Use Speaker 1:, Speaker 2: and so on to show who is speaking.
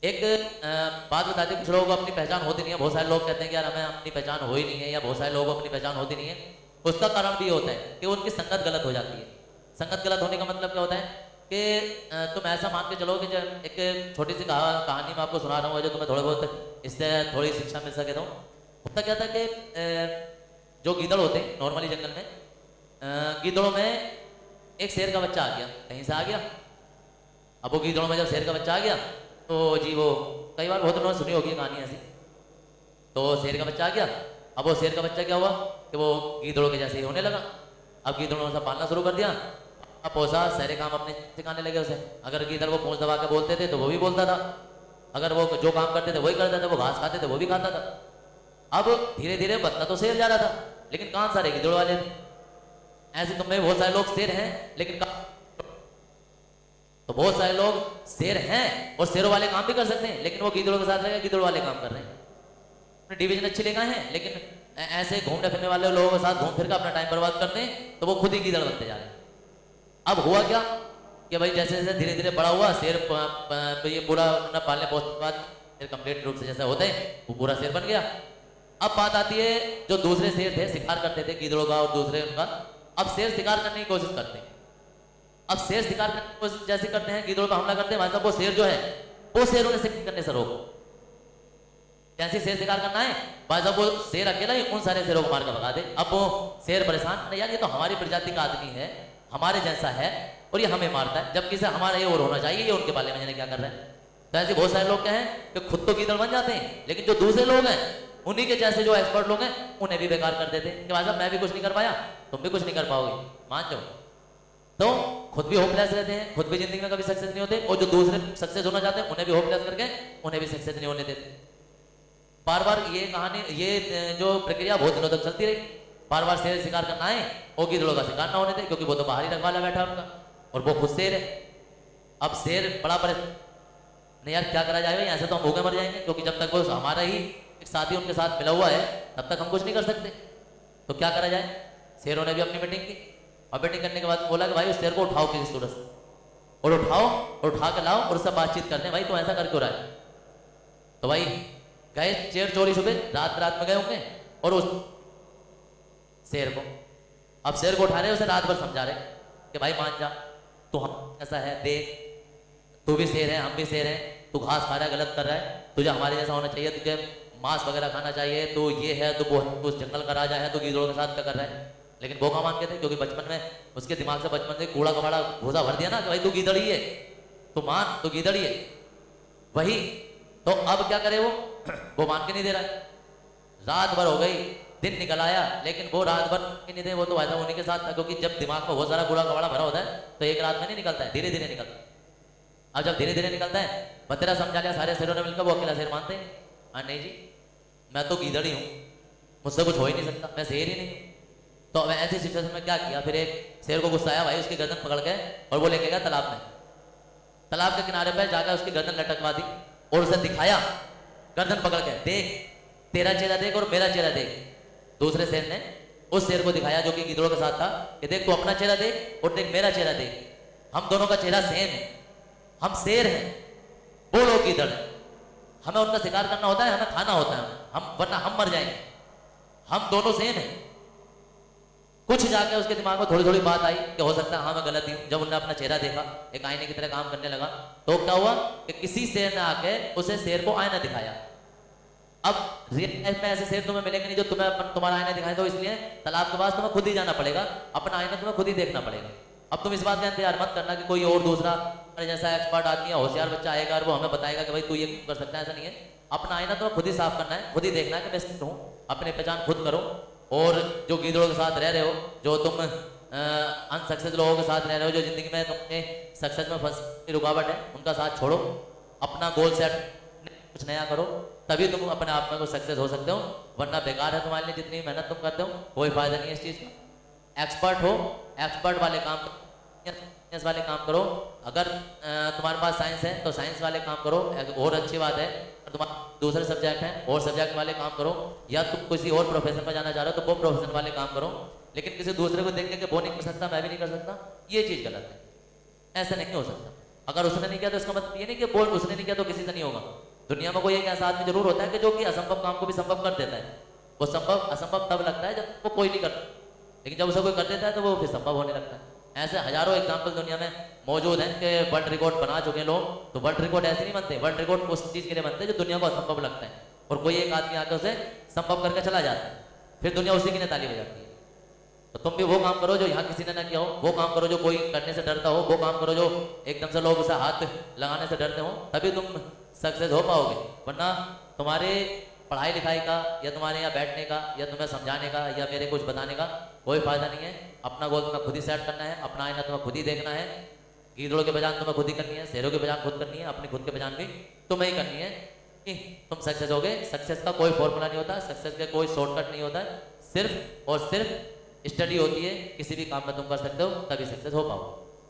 Speaker 1: एक बात बता दें, कुछ लोगों को अपनी पहचान होती नहीं है। बहुत सारे लोग कहते हैं कि यार हमें अपनी पहचान हो ही नहीं है, या बहुत सारे लोगों को अपनी पहचान होती नहीं है। उसका कारण भी होता है कि उनकी संगत गलत हो जाती है। संगत गलत होने का मतलब क्या होता है कि तुम ऐसा मान के चलो कि जब एक छोटी सी कहानी मैं आपको सुना रहा हूँ जो तुम्हें थोड़ा बहुत इससे थोड़ी शिक्षा मिल सके। तो होता क्या था कि जो गीदड़ होते हैं नॉर्मली जंगल में, गीदड़ों में एक शेर का बच्चा आ गया, कहीं से आ गया। अब वो गीदड़ों में जब शेर का बच्चा आ गया तो जी वो कई बार बहुत उन्होंने सुनी होगी कहानी ऐसी। तो शेर का बच्चा आ गया। अब वो शेर का बच्चा क्या हुआ कि वो गीदड़ों के जैसे ही होने लगा। अब गीदड़ों ने सब पालना शुरू कर दिया। अब पोसा सारे काम अपने सिखाने लगे उसे। अगर गीदड़ को पूंछ दबा के बोलते थे तो वो भी बोलता था, अगर वो जो काम करते थे वही करता था, वो घास खाते थे वो भी खाता था। अब धीरे धीरे बनता तो शेर जा रहा था, लेकिन काम सारे गीदड़ वाले थे। ऐसे तुम में बहुत सारे लोग शेर हैं लेकिन तो बहुत सारे लोग शेर हैं और शेरों वाले काम भी कर सकते हैं, लेकिन वो गीदड़ों के साथ रहेगा, गीदड़ वाले काम कर रहे हैं। डिवीजन अच्छी लेगा है, लेकिन ऐसे घूमने फिरने वाले लोगों के साथ घूम फिर कर अपना टाइम बर्बाद करते हैं, तो वो खुद ही गीदड़ बनते जा रहे हैं। अब हुआ क्या कि भाई जैसे जैसे धीरे धीरे बड़ा हुआ शेर, ये पूरा पालने पोसने के बाद शेर कंप्लीट रूप से जैसा होता है वो पूरा शेर बन गया। अब बात आती है जो दूसरे शेर थे शिकार करते थे गीदड़ों का और दूसरे उनका, अब शेर शिकार करने की कोशिश करते हैं। अब शेर शिकार करने की कोशिश जैसे करते हैं, गीदड़ों पर हमला करते हैं, भाई साहब वो शेर जो है वो शेर उन्हें शिकार करने से रोको। जैसे शेर शिकार करना है भाई साहब वो शेर अकेला ही उन सारे शेरों को मार कर भगा दे। अब वो शेर परेशान, अरे यार ये तो हमारी प्रजाति का आदमी है, हमारे जैसा है और ये हमें मारता है, जबकि से हमारा ये और होना चाहिए, ये उनके बाले में जाने क्या कर रहे हैं। तो ऐसे बहुत सारे लोग क्या हैं कि खुद तो गीदड़ बन जाते हैं, लेकिन जो दूसरे लोग हैं उन्हीं के जैसे जो एक्सपर्ट लोग हैं उन्हें भी बेकार कर देते हैं कि भाई साहब मैं भी कुछ नहीं कर पाया, तुम भी कुछ नहीं कर पाओगे, मान जाओ। तो खुद भी होपलेस रहते हैं, खुद भी जिंदगी में कभी सक्सेस नहीं होते, और जो दूसरे सक्सेस होना चाहते हैं उन्हें भी होपलेस करके उन्हें भी सक्सेस नहीं होने देते। बार बार ये कहानी, ये जो प्रक्रिया बहुत दिनों तक चलती रही। बार बार शेर शिकार करना है और गीदड़ों का शिकार ना होने दे, क्योंकि वो तो बाहरी रखवाला बैठा उनका और वो खुद शेर है। अब शेर बड़ा परेशान, नहीं यार क्या करा जाएगा, यहाँ से तो हम भूखे मर जाएंगे, क्योंकि जब तक वो हमारा ही एक साथी उनके साथ मिला हुआ है तब तक हम कुछ नहीं कर सकते। तो क्या करा जाए, शेरों ने भी अपनी मीटिंग की और मीटिंग करने के बाद बोला कि भाई उस शेर को उठाओ किसी सूरत से, और उठाओ और उठा के लाओ और उससे बातचीत करते हैं, भाई तो ऐसा कर क्यों रहा है। तो भाई गए चेर चोरी छुपे, रात रात में गए होंगे और उस शेर को, अब शेर को उठा रहे उसे रात भर समझा रहे कि भाई मान जा, तू हम ऐसा है, देख तू भी शेर है हम भी शेर है, तू घास खा रहा है गलत कर रहा है, तुझे हमारे जैसा होना चाहिए, तुझे मांस वगैरह खाना चाहिए, तो ये है तो वो है, तू उस जंगल का राजा है, तो गीदड़ों के साथ क्या कर रहा है। लेकिन वो का मान के थे, क्योंकि बचपन में उसके दिमाग से बचपन से कूड़ा कबाड़ा भूसा भर दिया ना कि भाई तू गीदड़ ही है, तू मान तू गीदड़ ही है वही। तो अब क्या करे वो मान के नहीं दे रहा है। रात भर हो गई, दिन निकल आया, लेकिन वो रात भर नहीं दे, वो तो वैसा उन्हीं के साथ था, क्योंकि जब दिमाग में बहुत सारा कूड़ा कबाड़ा भरा होता है तो एक रात में नहीं निकलता है, धीरे धीरे निकलता है। अब जब धीरे धीरे निकलता है, बतेरा समझा लिया सारे शेरों ने मिलकर, वो अकेला शेर मानते हैं, हाँ नहीं जी मैं तो गीदड़ ही हूँ, मुझसे कुछ हो ही नहीं सकता, मैं शेर ही नहीं हूँ। तो अब ऐसी सिचुएशन में क्या किया, फिर एक शेर को गुस्सा आया, भाई उसकी गर्दन पकड़ के और वो लेके गया तालाब में। तालाब के किनारे पर जाकर उसकी गर्दन लटकवा दी और उसे दिखाया गर्दन पकड़ के, देख तेरा चेहरा देख और मेरा चेहरा देख। दूसरे शेर ने उस शेर को दिखाया जो कि गीदड़ों के साथ था कि देख तू अपना चेहरा देख और देख मेरा चेहरा देख, हम दोनों का चेहरा सेम है, हम शेर हैं, वो लोग गीदड़ हैं, हमें उनका शिकार करना होता है, हमें खाना होता है, हम वरना हम मर जाएंगे, हम दोनों सेम हैं। कुछ जाके उसके दिमाग में थोड़ी थोड़ी बात आई कि हो सकता है हाँ मैं गलत ही हूँ। जब उन्होंने अपना चेहरा देखा, एक आईने की तरह काम करने लगा, तो क्या हुआ कि किसी शेर ने आके उसे शेर को आईना दिखाया। अब रियल लाइफ में ऐसे शेर तुम्हें मिलेंगे नहीं जो तुम्हें तुम्हारा आईना दिखाए, तो इसलिए तालाब के पास तुम्हें खुद ही जाना पड़ेगा, अपना आईना तुम्हें खुद ही देखना पड़ेगा। अब तुम इस बात का इंतजार मत करना कि कोई और दूसरा जैसा एक्सपर्ट आदमी या होशियार बच्चा आएगा और वो हमें बताएगा कि भाई तू ये कर सकता है, ऐसा नहीं है। अपना आईना तुम्हें खुद ही साफ करना है, खुद ही देखना है कि मैं शेर हूँ, अपनी पहचान खुद करो। और जो गीदड़ों के साथ रह रहे हो, जो तुम अनसक्सेस लोगों के साथ रह रहे हो, जो जिंदगी में तुमने सक्सेस में फंसने रुकावट है, उनका साथ छोड़ो, अपना गोल सेट कुछ नया करो, तभी तुम अपने आप में कोई सक्सेस हो सकते हो, वरना बेकार है तुम्हारे लिए जितनी मेहनत तुम करते हो, कोई फायदा नहीं है इस चीज़ का। एक्सपर्ट हो, एक्सपर्ट वाले काम साइंस वाले काम करो। अगर तुम्हारे पास साइंस है तो साइंस वाले काम करो, और अच्छी बात है। अगर तुम्हारे दूसरे सब्जेक्ट हैं और सब्जेक्ट वाले काम करो, या तुम किसी और प्रोफेशन में जाना चाह रहे हो तो वो प्रोफेशन वाले काम करो। लेकिन किसी दूसरे को देख के वो नहीं कर सकता मैं भी नहीं कर सकता, ये चीज़ गलत है, ऐसा नहीं हो सकता। अगर उसने नहीं किया तो इसका मतलब ये नहीं कि बोल उसने नहीं किया तो किसी से नहीं होगा। दुनिया में कोई एक ऐसा आदमी जरूर होता है कि जो कि असंभव काम को भी संभव कर देता है। वो संभव असंभव तब लगता है जब वो कोई नहीं करता, लेकिन जब उसे कोई कर देता है तो वो फिर संभव होने लगता है। ऐसे हजारों एग्जाम्पल दुनिया में मौजूद हैं कि वर्ल्ड रिकॉर्ड बना चुके लोग। तो वर्ल्ड रिकॉर्ड ऐसे नहीं बनते, वर्ल्ड रिकॉर्ड उस चीज के लिए बनते हैं जो दुनिया को असंभव लगता है, और कोई एक आदमी आकर उसे संभव करके चला जाता है, फिर दुनिया उसी की ताली बजाती है। तो तुम भी वो काम करो जो यहाँ किसी ने ना किया हो, वो काम करो जो कोई करने से डरता हो, वो काम करो जो एकदम से लोग उसे हाथ लगाने से डरते हो, तभी तुम सक्सेस हो पाओगे। वरना तुम्हारे पढ़ाई लिखाई का या तुम्हारे यहाँ बैठने का या तुम्हें समझाने का या मेरे कुछ बताने का कोई फायदा नहीं है। अपना गोल तुम्हें खुद ही सेट करना है, अपना आईना तुम्हें खुद ही देखना है, गीदड़ों की पहचान तुम्हें खुद ही करनी है, शेरों की पहचान खुद करनी है, अपनी खुद की पहचान भी तुम्हें ही करनी है कि तुम सक्सेस होगे। सक्सेस का कोई फॉर्मूला नहीं होता, सक्सेस का कोई शॉर्टकट नहीं होता, सिर्फ और सिर्फ स्टडी होती है। किसी भी काम में तुम कर सकते हो तभी सक्सेस हो पाओ।